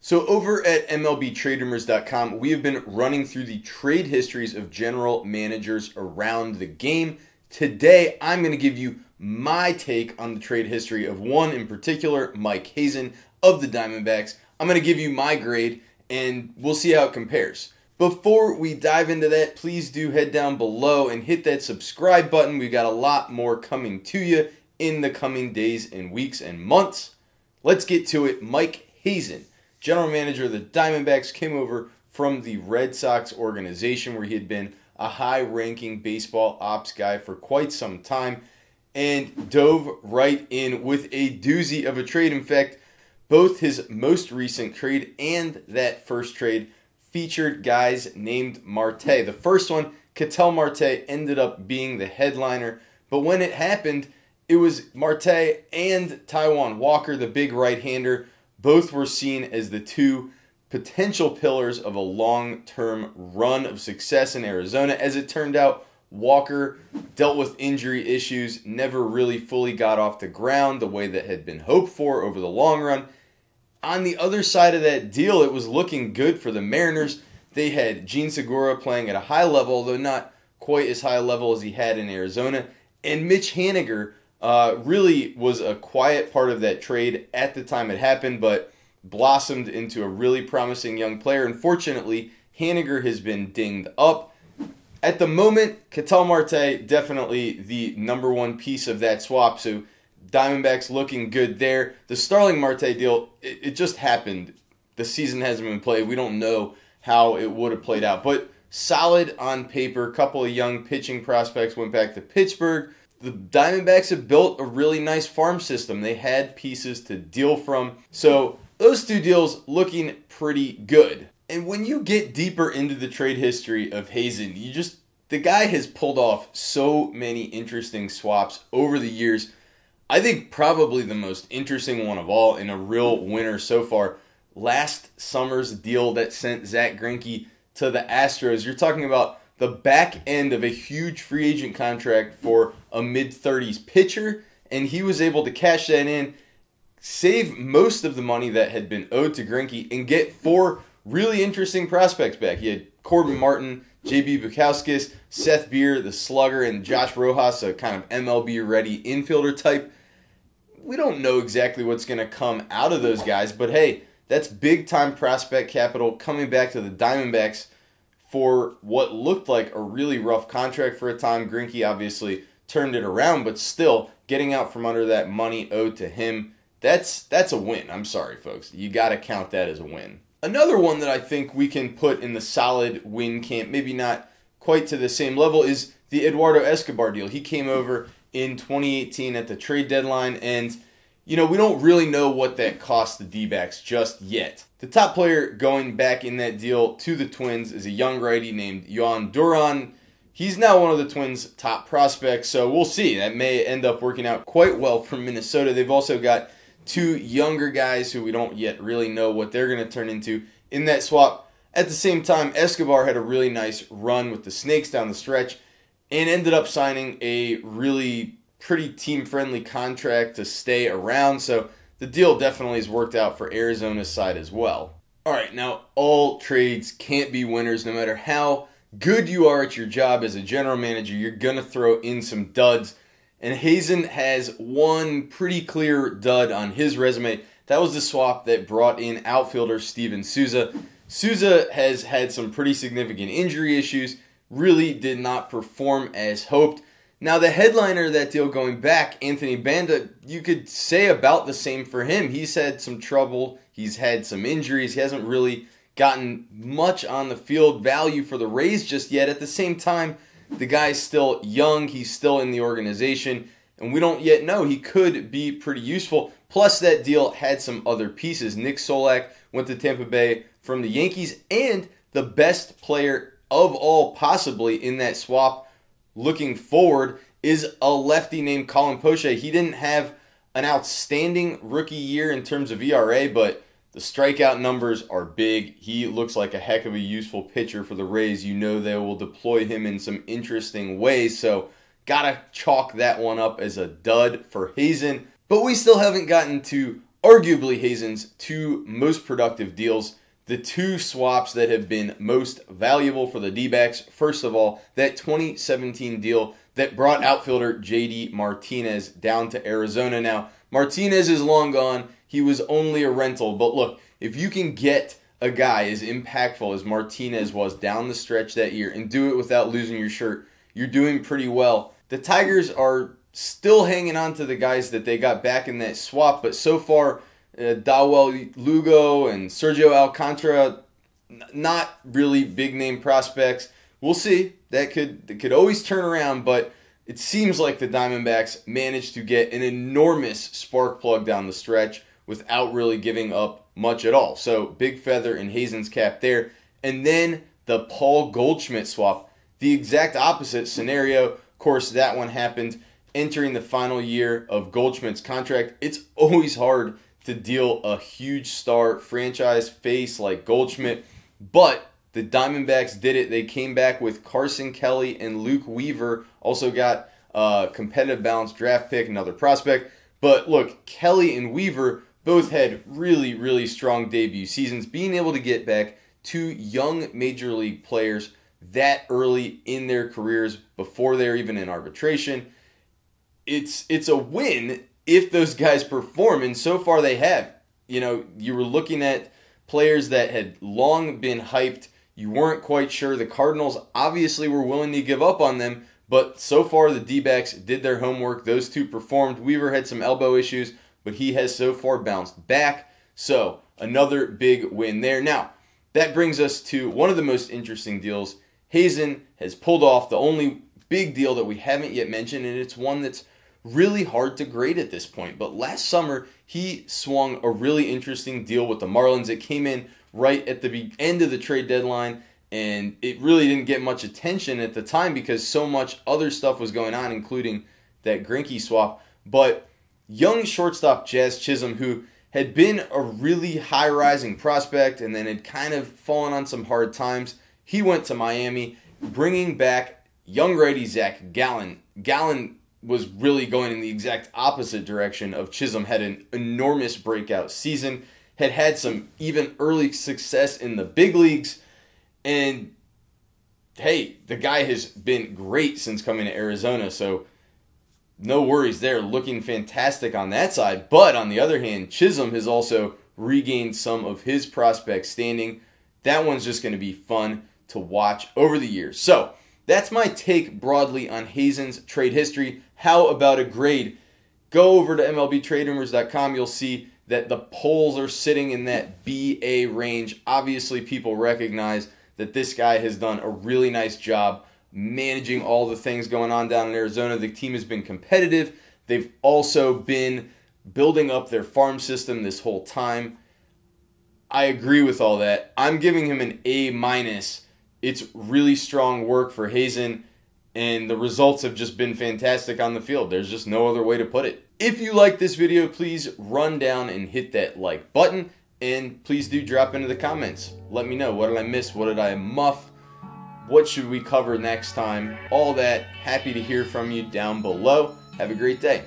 So over at MLBTradeRumors.com, we have been running through the trade histories of general managers around the game. Today, I'm going to give you my take on the trade history of one in particular, Mike Hazen of the Diamondbacks. I'm going to give you my grade, and we'll see how it compares. Before we dive into that, please do head down below and hit that subscribe button. We've got a lot more coming to you in the coming days and weeks and months. Let's get to it. Mike Hazen, general manager of the Diamondbacks, came over from the Red Sox organization where he had been a high-ranking baseball ops guy for quite some time and dove right in with a doozy of a trade. In fact, both his most recent trade and that first trade featured guys named Marte. The first one, Ketel Marte, ended up being the headliner, but when it happened, it was Marte and Taijuan Walker, the big right-hander. Both were seen as the two potential pillars of a long-term run of success in Arizona. As it turned out, Walker dealt with injury issues, never really fully got off the ground the way that had been hoped for over the long run. On the other side of that deal, it was looking good for the Mariners. They had Jean Segura playing at a high level, although not quite as high a level as he had in Arizona. And Mitch Haniger really was a quiet part of that trade at the time it happened, but blossomed into a really promising young player. Unfortunately, Haniger has been dinged up. At the moment, Ketel Marte definitely the number one piece of that swap, so Diamondbacks looking good there. The Starling Marte deal, it just happened. The season hasn't been played. We don't know how it would have played out, but solid on paper. A couple of young pitching prospects went back to Pittsburgh. The Diamondbacks have built a really nice farm system. They had pieces to deal from. So those two deals looking pretty good. And when you get deeper into the trade history of Hazen, the guy has pulled off so many interesting swaps over the years. I think probably the most interesting one of all, and a real winner so far, last summer's deal that sent Zack Greinke to the Astros. You're talking about the back end of a huge free agent contract for a mid-30s pitcher, and he was able to cash that in, save most of the money that had been owed to Greinke, and get four really interesting prospects back. He had Corbin Martin, J.B. Bukowskis, Seth Beer, the slugger, and Josh Rojas, a kind of MLB-ready infielder type. We don't know exactly what's going to come out of those guys, but hey, that's big-time prospect capital coming back to the Diamondbacks for what looked like a really rough contract for a time. Greinke obviously turned it around, but still getting out from under that money owed to him, that's a win. I'm sorry, folks. You got to count that as a win. Another one that I think we can put in the solid win camp, maybe not quite to the same level, is the Eduardo Escobar deal. He came over in 2018 at the trade deadline, and we don't really know what that cost the D-backs just yet. The top player going back in that deal to the Twins is a young righty named Jhoan Duran. He's now one of the Twins' top prospects, so we'll see. That may end up working out quite well for Minnesota. They've also got two younger guys who we don't yet really know what they're going to turn into in that swap. At the same time, Escobar had a really nice run with the Snakes down the stretch and ended up signing a really pretty team-friendly contract to stay around, so the deal definitely has worked out for Arizona's side as well. All right, now all trades can't be winners. No matter how good you are at your job as a general manager, you're going to throw in some duds, and Hazen has one pretty clear dud on his resume. That was the swap that brought in outfielder Steven Souza. Souza has had some pretty significant injury issues, really did not perform as hoped. Now, the headliner of that deal going back, Anthony Banda, you could say about the same for him. He's had some trouble. He's had some injuries. He hasn't really gotten much on the field value for the Rays just yet. At the same time, the guy's still young. He's still in the organization, and we don't yet know. He could be pretty useful. Plus, that deal had some other pieces. Nick Solak went to Tampa Bay from the Yankees, and the best player of all possibly in that swap looking forward is a lefty named Colin Poche. He didn't have an outstanding rookie year in terms of ERA, but the strikeout numbers are big. He looks like a heck of a useful pitcher for the Rays. You know they will deploy him in some interesting ways, so gotta chalk that one up as a dud for Hazen. But we still haven't gotten to arguably Hazen's two most productive deals, the two swaps that have been most valuable for the D-backs. First of all, that 2017 deal that brought outfielder JD Martinez down to Arizona. Now, Martinez is long gone. He was only a rental. But look, if you can get a guy as impactful as Martinez was down the stretch that year and do it without losing your shirt, you're doing pretty well. The Tigers are still hanging on to the guys that they got back in that swap, but so far, Dawel Lugo and Sergio Alcantara, not really big name prospects. We'll see. That could always turn around, but it seems like the Diamondbacks managed to get an enormous spark plug down the stretch without really giving up much at all. So big feather in Hazen's cap there. And then the Paul Goldschmidt swap, the exact opposite scenario. Of course, that one happened entering the final year of Goldschmidt's contract. It's always hard to deal a huge star franchise face like Goldschmidt, but the Diamondbacks did it. They came back with Carson Kelly and Luke Weaver. Also got a competitive balance draft pick, another prospect. But look, Kelly and Weaver both had really, really strong debut seasons. Being able to get back two young major league players that early in their careers before they're even in arbitration, it's a win if those guys perform, and so far they have. You know, you were looking at players that had long been hyped. You weren't quite sure. The Cardinals obviously were willing to give up on them, but so far the D-backs did their homework. Those two performed. Weaver had some elbow issues, but he has so far bounced back. So another big win there. Now, that brings us to one of the most interesting deals Hazen has pulled off, the only big deal that we haven't yet mentioned, and it's one that's really hard to grade at this point. But last summer, he swung a really interesting deal with the Marlins. It came in right at the end of the trade deadline, and it really didn't get much attention at the time because so much other stuff was going on, including that Greinke swap. But young shortstop Jazz Chisholm, who had been a really high-rising prospect and then had kind of fallen on some hard times, he went to Miami, bringing back young righty Zack Gallen. Gallen was really going in the exact opposite direction of Chisholm, had an enormous breakout season, had some even early success in the big leagues, and hey, the guy has been great since coming to Arizona, so no worries there, looking fantastic on that side. But on the other hand, Chisholm has also regained some of his prospect standing. That one's just going to be fun to watch over the years. So that's my take broadly on Hazen's trade history. How about a grade? Go over to MLBTradeRumors.com. You'll see that the polls are sitting in that BA range. Obviously, people recognize that this guy has done a really nice job managing all the things going on down in Arizona. The team has been competitive. They've also been building up their farm system this whole time. I agree with all that. I'm giving him an A-. It's really strong work for Hazen, and the results have just been fantastic on the field. There's just no other way to put it. If you like this video, please run down and hit that like button, and please do drop into the comments. Let me know, what did I miss? What did I muff? What should we cover next time? All that. Happy to hear from you down below. Have a great day.